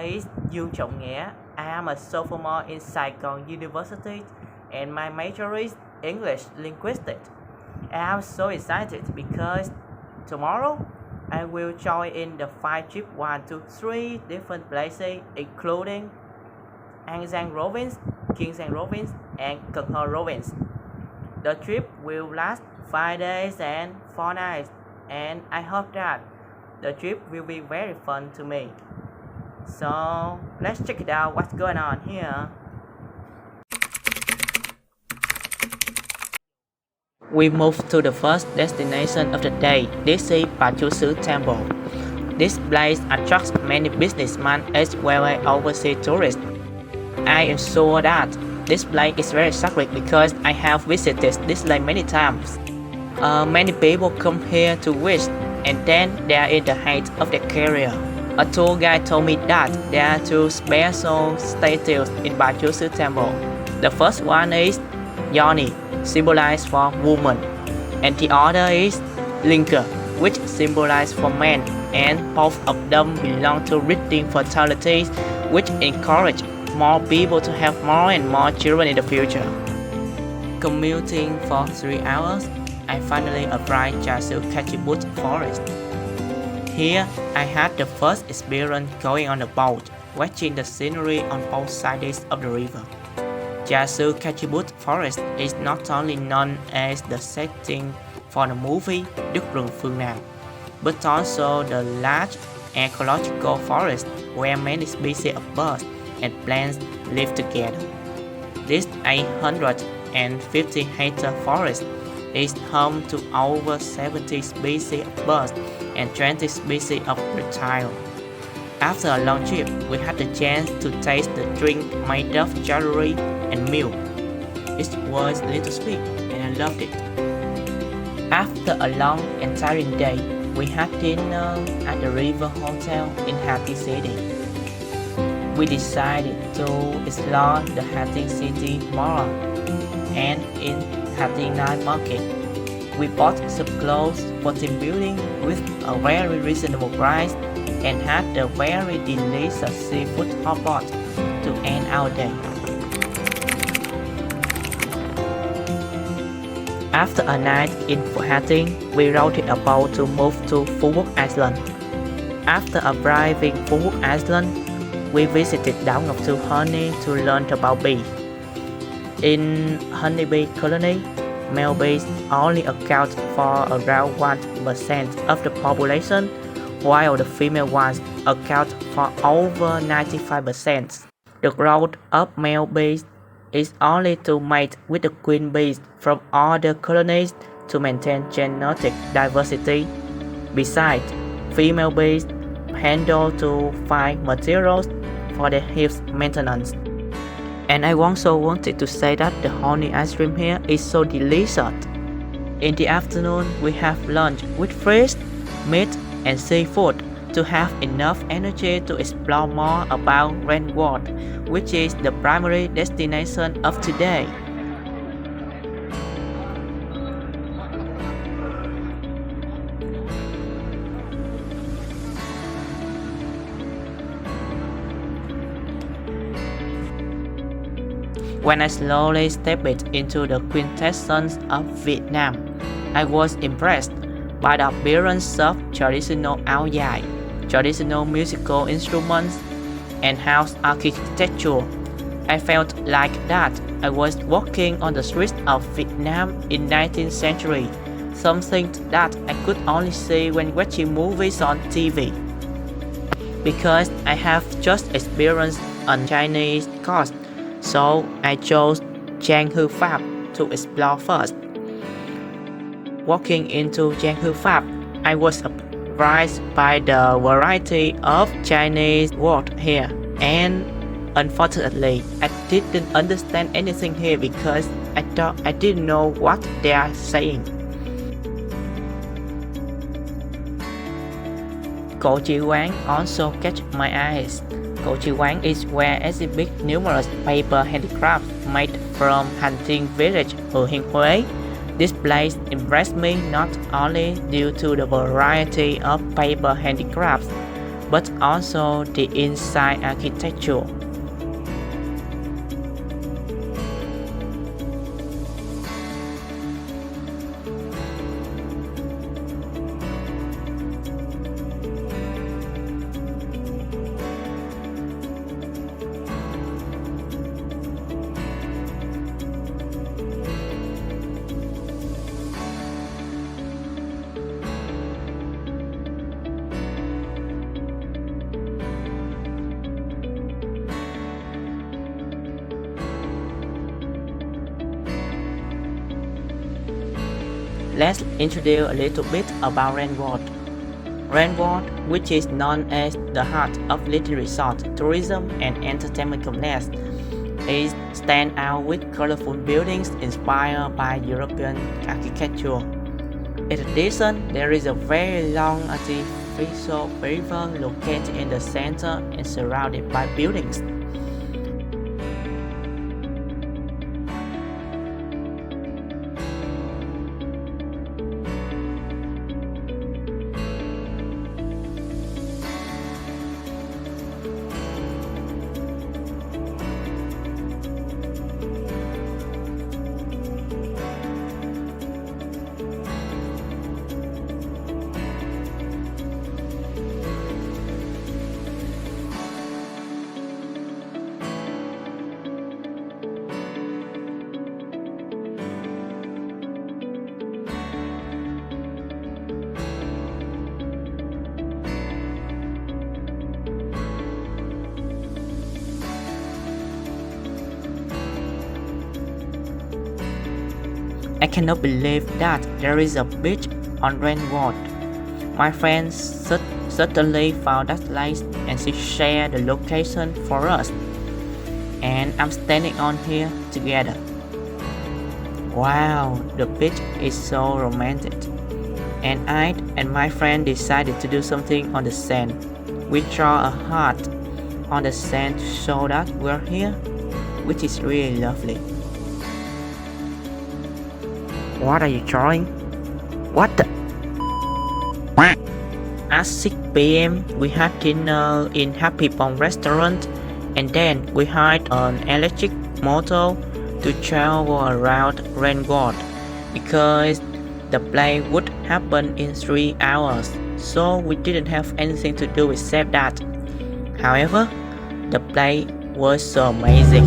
is Dương Trọng Nghĩa. I am a sophomore in Saigon University and my major is English Linguistics. I am so excited because tomorrow I will join in the 5 trip 1 to 3 different places including An Giang Province, Kiên Giang Province and Cần Thơ Province. The trip will last 5 days and 4 nights and I hope that the trip will be very fun to me. So let's check it out what's going on here. We moved to the first destination of the day. This is Bà Chúa Xứ Temple. This place attracts many businessmen as well as overseas tourists. I am sure that this place is very sacred because I have visited this lake many times. Many people come here to wish and then they are in the height of their career. A tour guide told me that there are 2 special statues in Bà Chúa Xứ Temple. The first one is Yoni, symbolized for woman, and the other is Linker, which symbolized for men, and both of them belong to reading fertility, which encourage more people to have more and more children in the future. Commuting for 3 hours, I finally arrived at Kachibut Forest. Here, I had the first experience going on a boat, watching the scenery on both sides of the river. Yasu Kachibut Forest is not only known as the setting for the movie Đức Rừng Phương Nam, but also the large ecological forest where many species of birds and plants live together. This 850-hectare forest is home to over 70 species of birds and 20 species of reptiles. After a long trip, we had the chance to taste the drink made of jewelry and milk. It was a little sweet and I loved it. After a long and tiring day, we had dinner at the River Hotel in Hà Tĩnh City. We decided to explore the Hà Tĩnh City Mall and in Hà Tĩnh Night Market. We bought some clothes for team building with a very reasonable price and had a very delicious seafood hot pot to end our day. After a night in Hà Tĩnh, we rode a boat to move to Phú Quốc Island. After arriving Phú Quốc Island, we visited Đảo Ngọc Thư Honey to learn about bees. In honeybee colony, male bees only account for around 1% of the population, while the female ones account for over 95%. The role of male bees is only to mate with the queen bees from other colonies to maintain genetic diversity. Besides, female bees handle to find materials for their hives maintenance. And I also wanted to say that the honey ice cream here is so delicious. In the afternoon, we have lunch with fish, meat and seafood to have enough energy to explore more about Redwood, which is the primary destination of today. When I slowly stepped into the quintessence of Vietnam, I was impressed by the appearance of traditional áo dài, traditional musical instruments, and house architecture. I felt like that I was walking on the streets of Vietnam in 19th century, something that I could only see when watching movies on TV. Because I have just experienced on Chinese coast, so I chose Giang Hư Pháp to explore first. Walking into Giang Hư Pháp, I was surprised by the variety of Chinese words here, and unfortunately, I didn't understand anything here because I thought I didn't know what they are saying. Cổ Trì Quán also catch my eyes. Cổ Trì Quán is where exhibit numerous paper handicrafts made from Hành Tiên village ở Hiên Huế. This place impressed me not only due to the variety of paper handicrafts, but also the inside architecture. Let's introduce a little bit about Rainwater. Rainwater, which is known as the heart of little resort, tourism and entertainment complex, is stand out with colorful buildings inspired by European architecture. In addition, there is a very long artificial river located in the center and surrounded by buildings. I cannot believe that there is a beach on Rainwater. My friend certainly found that place and she shared the location for us. And I'm standing on here together. Wow, the beach is so romantic. And I and my friend decided to do something on the sand. We draw a heart on the sand to show that we're here, which is really lovely. What are you drawing? What the? At 6 p.m. we had dinner in Happy Pong restaurant and then we hired an electric motor to travel around Rainwater because the play would happen in 3 hours, so we didn't have anything to do except that. However, the play was so amazing.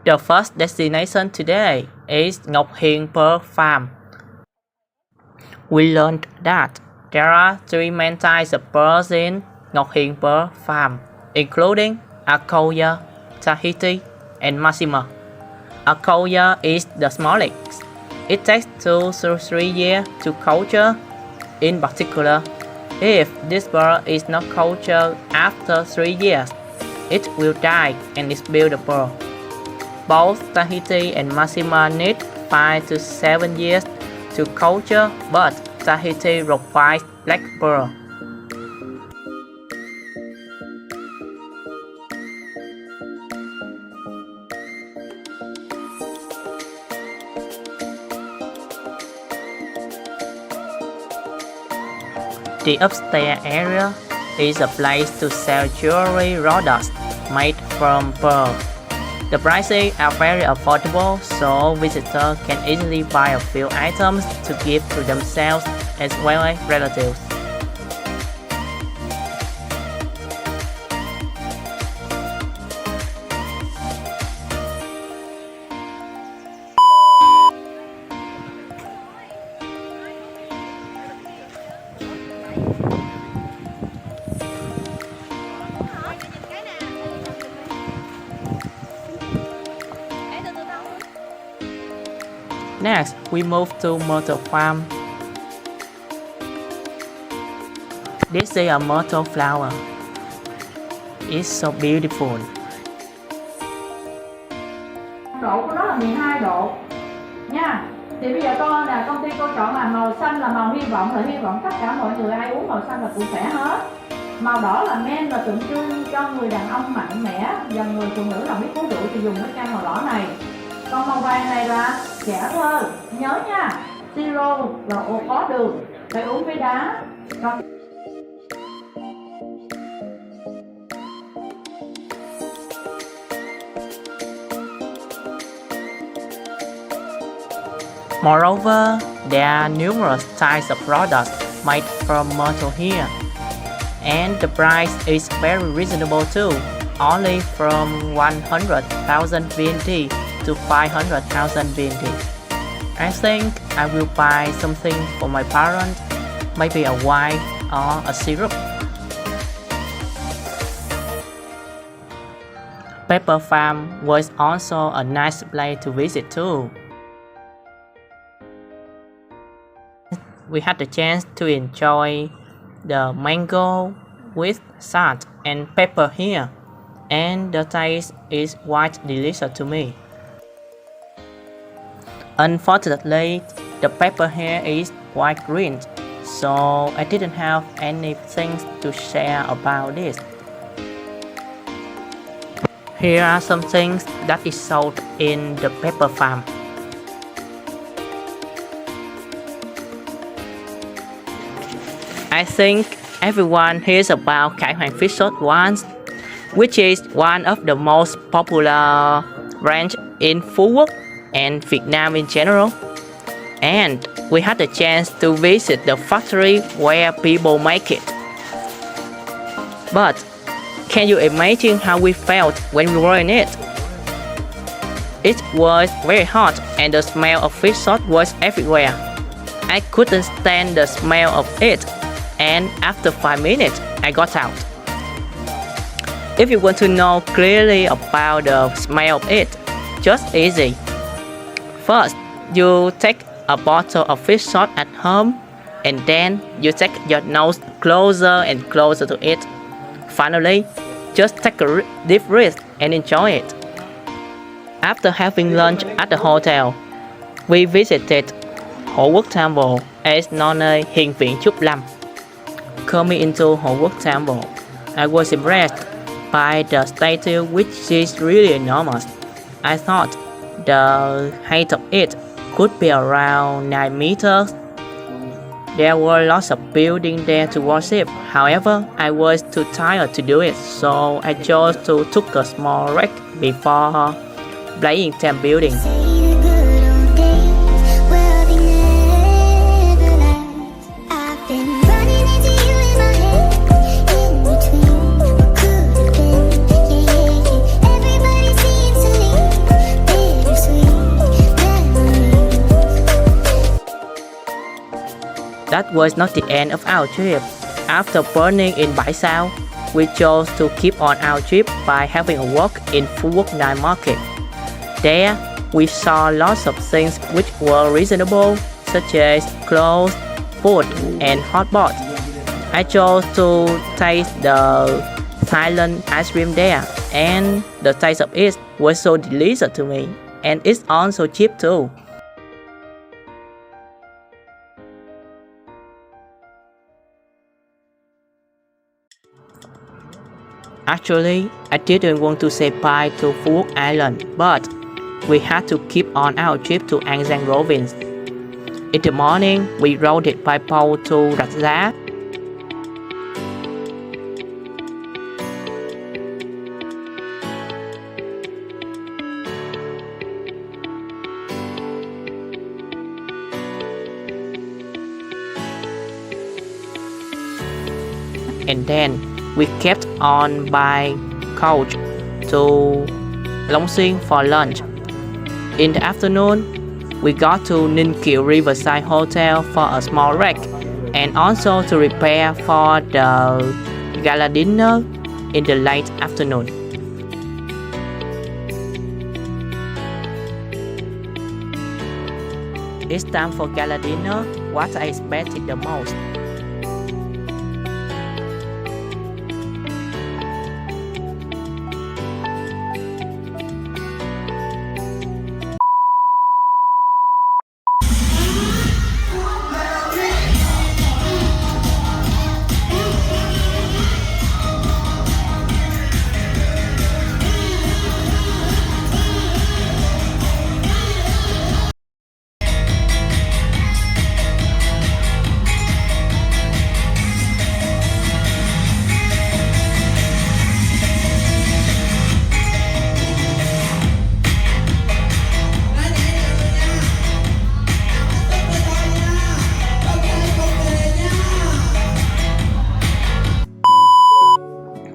The first destination today is Ngọc Hiền Pearl Farm. We learned that there are 3 main types of pearls in Ngọc Hiền Pearl Farm, including Akoya, Tahiti, and Massima. Akoya is the smallest. It takes 2 to 3 years to culture. In particular, if this pearl is not cultured after 3 years, it will die and is buildable. Both Tahiti and Massima need 5 to 7 years to culture, but Tahiti requires black pearl. The upstairs area is a place to sell jewelry products made from pearl. The prices are very affordable, so visitors can easily buy a few items to give to themselves as well as relatives. Next, we move to Myrtle Farm. This is a myrtle flower. It's so beautiful. Độ của nó là 12 độ nha. Thì bây giờ công ty cô chọn là màu xanh là màu hy vọng, là hy vọng tất cả mọi người ai uống màu xanh là cũng khỏe hết. Màu đỏ là men, là tượng trưng cho người đàn ông mạnh mẽ, và người phụ nữ là biết cố rượu thì dùng cái chai màu đỏ này. Còn màu vàng này là trẻ thơ, nhớ nha, siro là có đường, phải uống với đá. Còn moreover, there are numerous types of products made from myrtle here, and the price is very reasonable too, only from 100,000 VND to 500,000 VND. I think I will buy something for my parents, maybe a wine or a syrup. Pepper Farm was also a nice place to visit too. We had the chance to enjoy the mango with salt and pepper here, and the taste is quite delicious to me. Unfortunately, the pepper here is quite green, so I didn't have anything to share about this. Here are some things that is sold in the pepper farm. I think everyone hears about Cải Hoàng fish sauce once, which is one of the most popular brands in Phú Quốc and Vietnam in general. And we had the chance to visit the factory where people make it. But can you imagine how we felt when we were in it? It was very hot and the smell of fish sauce was everywhere. I couldn't stand the smell of it, and after 5 minutes, I got out. If you want to know clearly about the smell of it, just easy. First, you take a bottle of fish sauce at home, and then you take your nose closer and closer to it. Finally, just take a deep breath and enjoy it. After having lunch at the hotel, we visited Hộ Quốc Temple, as known as Hiền Viện Trúc Lâm. Coming into Hộ Quốc Temple, I was impressed by the statue, which is really enormous. I thought the height of it could be around 9 meters. There were lots of buildings there to worship. However, I was too tired to do it, so I chose to take a small break before playing 10 buildings. That was not the end of our trip. After burning in Bãi Sao, we chose to keep on our trip by having a walk in Phú Quốc Night Market. There, we saw lots of things which were reasonable, such as clothes, food, and hot pot. I chose to taste the Thailand ice cream there, and the taste of it was so delicious to me, and it's also cheap too. Actually, I didn't want to say bye to Phú Quốc Island, but we had to keep on our trip to An Giang province. In the morning, we rode it by boat to Rạch Giá. And then we kept on by coach to Long Xuyên for lunch. In the afternoon, we got to Ninh Kiều Riverside Hotel for a small break and also to prepare for the gala dinner in the late afternoon. It's time for gala dinner, what I expected the most.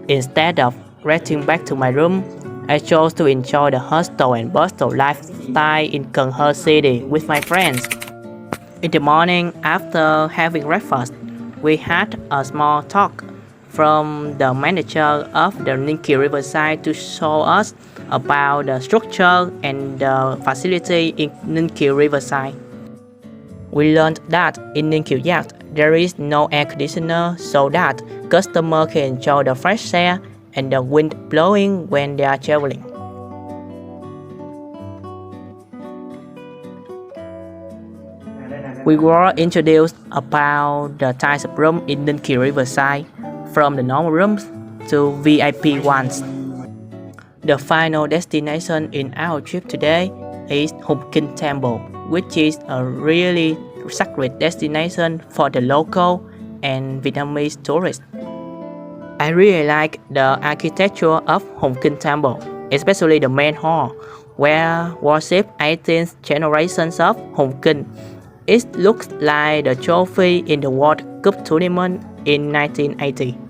Instead of retreating back to my room, I chose to enjoy the hustle and bustle lifestyle in Cần Thơ City with my friends. In the morning, after having breakfast, we had a small talk from the manager of the Ninh Riverside to show us about the structure and the facility in Ninh Riverside. We learned that in Ninh Yacht there is no air conditioner so that customers can enjoy the fresh air and the wind blowing when they are traveling. We were introduced about the types of rooms in Ninh Riverside, from the normal rooms to VIP ones. The final destination in our trip today is Hùng Kinh Temple, which is a really sacred destination for the local and Vietnamese tourists. I really like the architecture of Hùng Kinh Temple, especially the main hall, where worship 18th generations of Hùng Kinh. It looks like the trophy in the World Cup tournament in 1980.